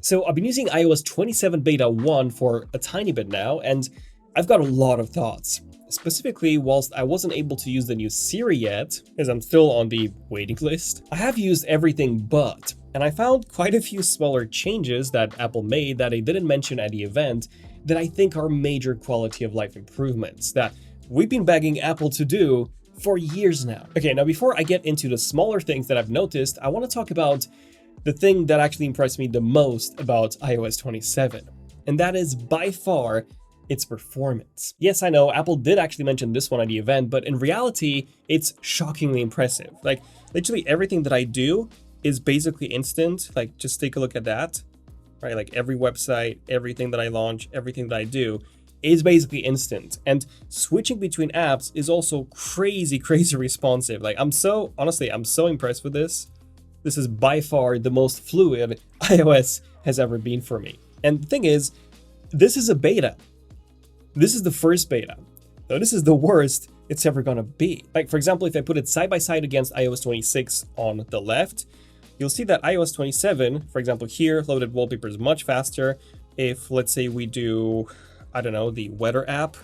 So I've been using iOS 27 beta 1 for a tiny bit now, and I've got a lot of thoughts. Specifically, whilst I wasn't able to use the new Siri yet, as I'm still on the waiting list, I have used everything but, and I found quite a few smaller changes that Apple made that I didn't mention at the event that I think are major quality of life improvements that we've been begging Apple to do for years now. Okay, now before I get into the smaller things that I've noticed, I want to talk about the thing that actually impressed me the most about iOS 27, and that is by far its performance. Yes, I know Apple did actually mention this one at the event, but in reality, it's shockingly impressive. Like, literally everything that I do is basically instant. Like, just take a look at that, right? Like every website, everything that I launch, everything that I do is basically instant. And switching between apps is also crazy responsive. Like, honestly, I'm so impressed with this. This is by far the most fluid iOS has ever been for me. And the thing is, this is a beta. This is the first beta. So this is the worst it's ever gonna be. Like, for example, if I put it side by side against iOS 26 on the left, you'll see that iOS 27, for example, here, loaded wallpaper is much faster. If, let's say, we do, I don't know, the weather app,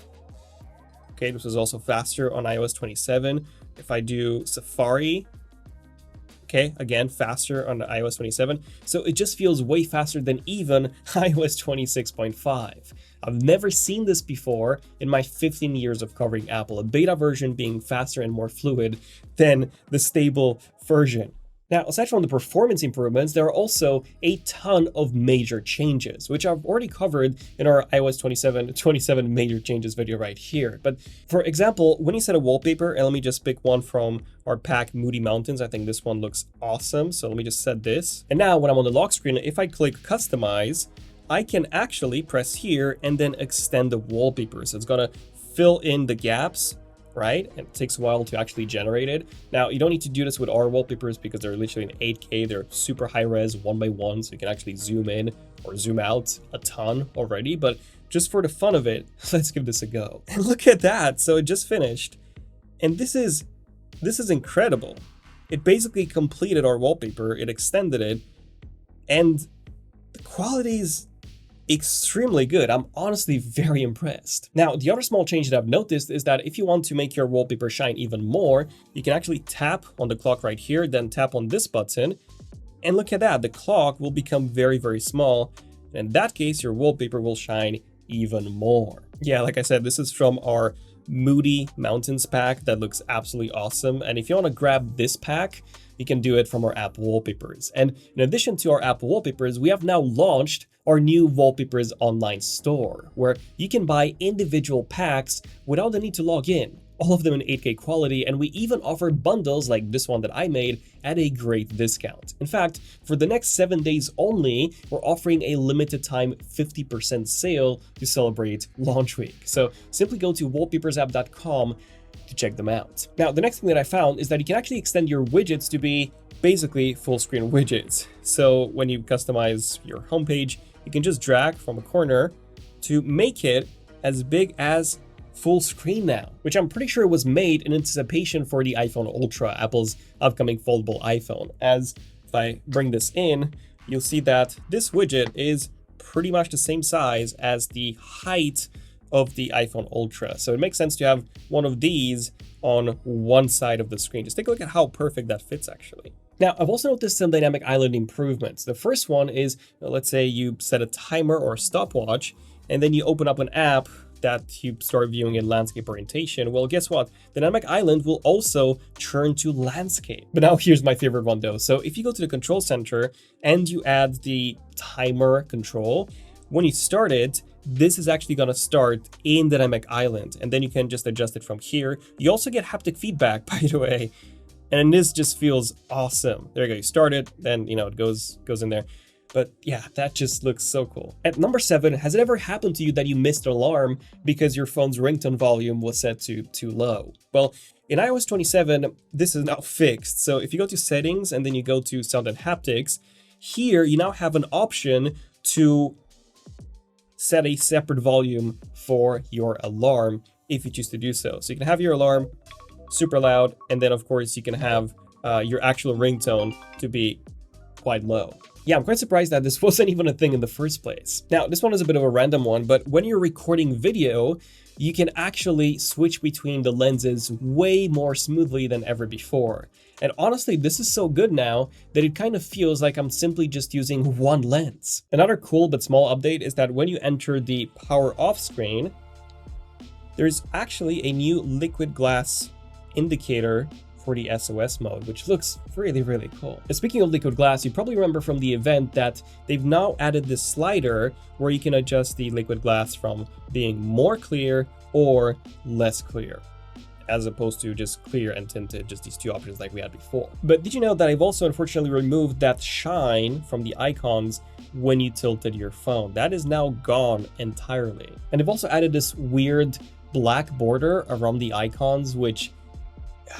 okay, this is also faster on iOS 27. If I do Safari, okay, again, faster on the iOS 27. So it just feels way faster than even iOS 26.5. I've never seen this before in my 15 years of covering Apple, a beta version being faster and more fluid than the stable version. Now, aside from the performance improvements, there are also a ton of major changes, which I've already covered in our iOS 27 major changes video right here. But for example, when you set a wallpaper, and let me just pick one from our pack, Moody Mountains, I think this one looks awesome. So let me just set this. And now when I'm on the lock screen, if I click customize, I can actually press here and then extend the wallpaper. So it's gonna fill in the gaps, right? And it takes a while to actually generate it. Now, you don't need to do this with our wallpapers because they're literally in 8K. They're super high res, 1x1, so you can actually zoom in or zoom out a ton already. But just for the fun of it, let's give this a go. And look at that. So it just finished. And this is incredible. It basically completed our wallpaper. It extended it. And the quality is extremely good. I'm honestly very impressed. Now, the other small change that I've noticed is that if you want to make your wallpaper shine even more, you can actually tap on the clock right here, then tap on this button, and look at that, the clock will become very small. And in that case, your wallpaper will shine even more. Yeah, like I said, this is from our Moody Mountains pack that looks absolutely awesome. And if you want to grab this pack, you can do it from our app wallpapers. And in addition to our app wallpapers, we have now launched our new WallpaperZ online store, where you can buy individual packs without the need to log in, all of them in 8K quality, and we even offer bundles like this one that I made at a great discount. In fact, for the next 7 days only, we're offering a limited time 50% sale to celebrate launch week. So simply go to wallpaperzapp.com to check them out. Now, the next thing that I found is that you can actually extend your widgets to be basically full screen widgets. So when you customize your homepage, you can just drag from a corner to make it as big as full screen now, which I'm pretty sure was made in anticipation for the iPhone Ultra, Apple's upcoming foldable iPhone. As if I bring this in, you'll see that this widget is pretty much the same size as the height of the iPhone Ultra. So it makes sense to have one of these on one side of the screen. Just take a look at how perfect that fits actually. Now, I've also noticed some dynamic island improvements. The first one is, let's say you set a timer or a stopwatch, and then you open up an app that you start viewing in landscape orientation. Well, guess what? Dynamic island will also turn to landscape. But now here's my favorite one though. So if you go to the control center and you add the timer control, when you start it, this is actually going to start in dynamic island, and then you can just adjust it from here. You also get haptic feedback, by the way. And this just feels awesome. There you go, you start it, then, it goes in there. But yeah, that just looks so cool. At number 7, has it ever happened to you that you missed an alarm because your phone's ringtone volume was set to too low? Well, in iOS 27, this is now fixed. So if you go to settings and then you go to sound and haptics, here you now have an option to set a separate volume for your alarm if you choose to do so. So you can have your alarm super loud, and then of course you can have your actual ringtone to be quite low. yeah, I'm quite surprised that this wasn't even a thing in the first place. Now, this one is a bit of a random one, but when you're recording video, you can actually switch between the lenses way more smoothly than ever before. And honestly, this is so good now that it kind of feels like I'm simply just using one lens. Another cool but small update is that when you enter the power off screen, there's actually a new liquid glass indicator for the SOS mode, which looks really, really cool. And speaking of liquid glass, you probably remember from the event that they've now added this slider where you can adjust the liquid glass from being more clear or less clear, as opposed to just clear and tinted, just these two options like we had before. But did you know that I've also unfortunately removed that shine from the icons when you tilted your phone? That is now gone entirely. And they've also added this weird black border around the icons, which,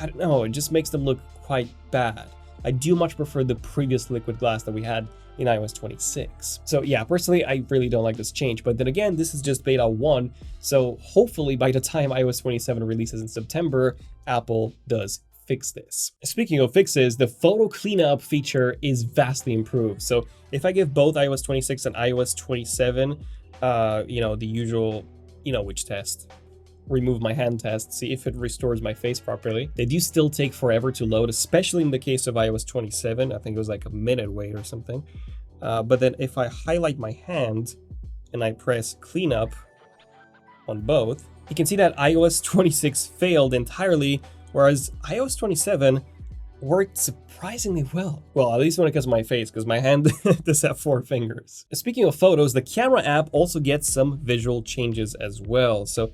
I don't know, it just makes them look quite bad. I do much prefer the previous liquid glass that we had in iOS 26. So yeah, personally, I really don't like this change. But then again, this is just beta 1. So hopefully by the time iOS 27 releases in September, Apple does fix this. Speaking of fixes, the photo cleanup feature is vastly improved. So if I give both iOS 26 and iOS 27, the usual, which test, remove my hand test, see if it restores my face properly. They do still take forever to load, especially in the case of iOS 27. I think it was like a minute wait or something. But then if I highlight my hand and I press cleanup on both, you can see that iOS 26 failed entirely, whereas iOS 27 worked surprisingly well. Well, at least when it comes to my face, because my hand does have 4 fingers. Speaking of photos, the camera app also gets some visual changes as well. So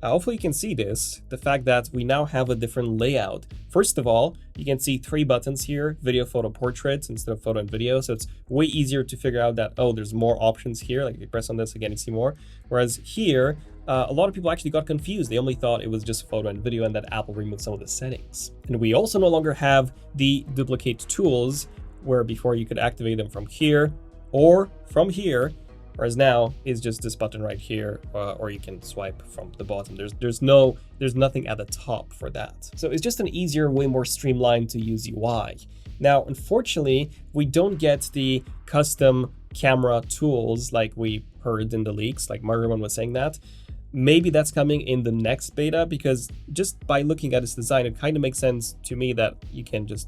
hopefully you can see this, the fact that we now have a different layout. First of all, you can see 3 buttons here, video, photo, portraits instead of photo and video. So it's way easier to figure out that, oh, there's more options here. Like if you press on this again, you see more. Whereas here, a lot of people actually got confused. They only thought it was just photo and video and that Apple removed some of the settings. And we also no longer have the duplicate tools where before you could activate them from here or from here. Whereas now is just this button right here, or you can swipe from the bottom. There's nothing at the top for that. So it's just an easier, way more streamlined to use UI. Now, unfortunately, we don't get the custom camera tools like we heard in the leaks, like Margaret was saying that. Maybe that's coming in the next beta, because just by looking at its design, it kind of makes sense to me that you can just,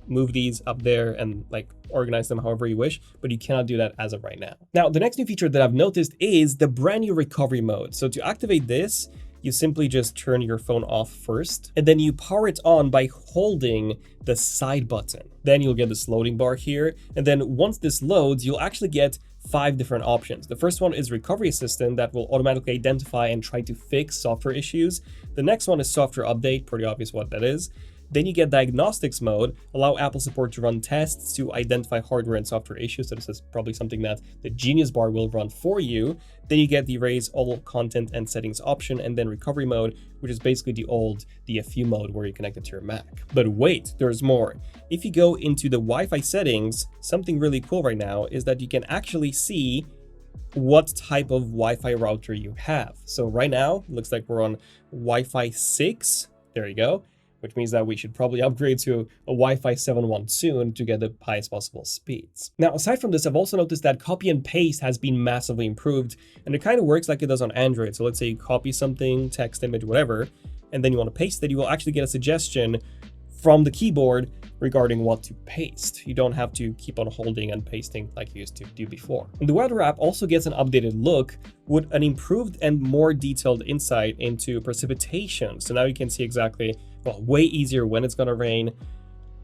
move these up there and like organize them however you wish, but you cannot do that as of right now. Now, the next new feature that I've noticed is the brand new recovery mode. So to activate this, you simply just turn your phone off first, and then you power it on by holding the side button. Then you'll get this loading bar here. And then once this loads, you'll actually get 5 different options. The first one is Recovery Assistant that will automatically identify and try to fix software issues. The next one is Software Update, pretty obvious what that is. Then you get Diagnostics mode, allow Apple support to run tests to identify hardware and software issues. So this is probably something that the Genius Bar will run for you. Then you get the Erase All Content and Settings option, and then Recovery mode, which is basically the old DFU mode where you connect it to your Mac. But wait, there's more. If you go into the Wi-Fi settings, something really cool right now is that you can actually see what type of Wi-Fi router you have. So right now, it looks like we're on Wi-Fi 6. There you go. Which means that we should probably upgrade to a Wi-Fi 7.1 soon to get the highest possible speeds. Now, aside from this, I've also noticed that copy and paste has been massively improved, and it kind of works like it does on Android. So let's say you copy something, text, image, whatever, and then you want to paste it, you will actually get a suggestion from the keyboard regarding what to paste. You don't have to keep on holding and pasting like you used to do before. And the weather app also gets an updated look with an improved and more detailed insight into precipitation. So now you can see exactly, well, way easier when it's gonna rain,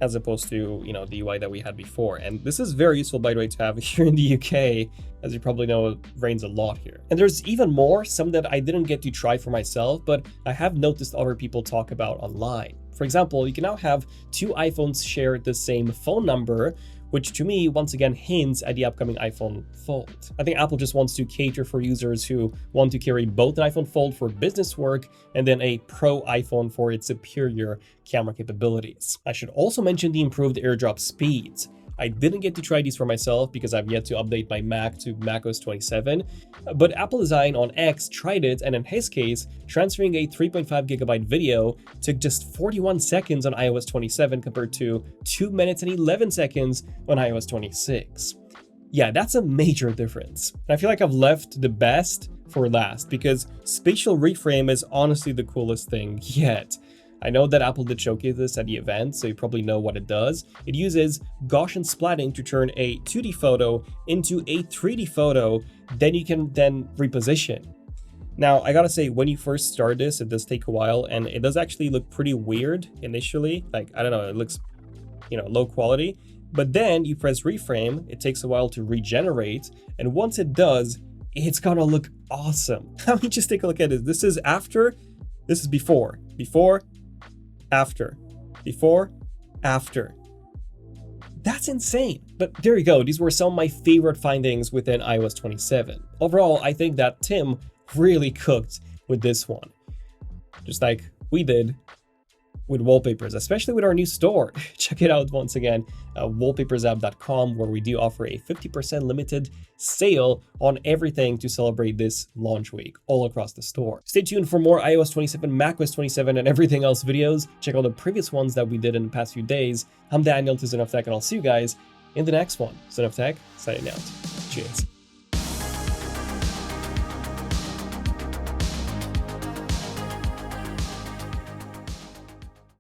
as opposed to, the UI that we had before. And this is very useful, by the way, to have here in the UK. As you probably know, it rains a lot here. And there's even more, some that I didn't get to try for myself, but I have noticed other people talk about online. For example, you can now have 2 iPhones share the same phone number, which to me, once again, hints at the upcoming iPhone Fold. I think Apple just wants to cater for users who want to carry both an iPhone Fold for business work and then a Pro iPhone for its superior camera capabilities. I should also mention the improved AirDrop speeds. I didn't get to try these for myself because I've yet to update my Mac to macOS 27, but Apple Design on X tried it, and in his case, transferring a 3.5GB video took just 41 seconds on iOS 27 compared to 2 minutes and 11 seconds on iOS 26. Yeah, that's a major difference. And I feel like I've left the best for last because Spatial Reframe is honestly the coolest thing yet. I know that Apple did showcase this at the event, so you probably know what it does. It uses Gaussian splatting to turn a 2D photo into a 3D photo, then you can reposition. Now, I gotta say, when you first start this, it does take a while, and it does actually look pretty weird initially. Like, I don't know, it looks, low quality. But then you press reframe, it takes a while to regenerate, and once it does, it's gonna look awesome. I mean, just take a look at it. This is after, this is before, after, before, after. That's insane. But there you go. These were some of my favorite findings within iOS 27. Overall, I think that Tim really cooked with this one, just like we did with wallpapers, especially with our new store. Check it out once again, wallpaperz.com, where we do offer a 50% limited sale on everything to celebrate this launch week all across the store. Stay tuned for more iOS 27, macOS 27, and everything else videos. Check out the previous ones that we did in the past few days. I'm Daniel to ZONEofTECH, and I'll see you guys in the next one. ZONEofTECH, signing out. Cheers.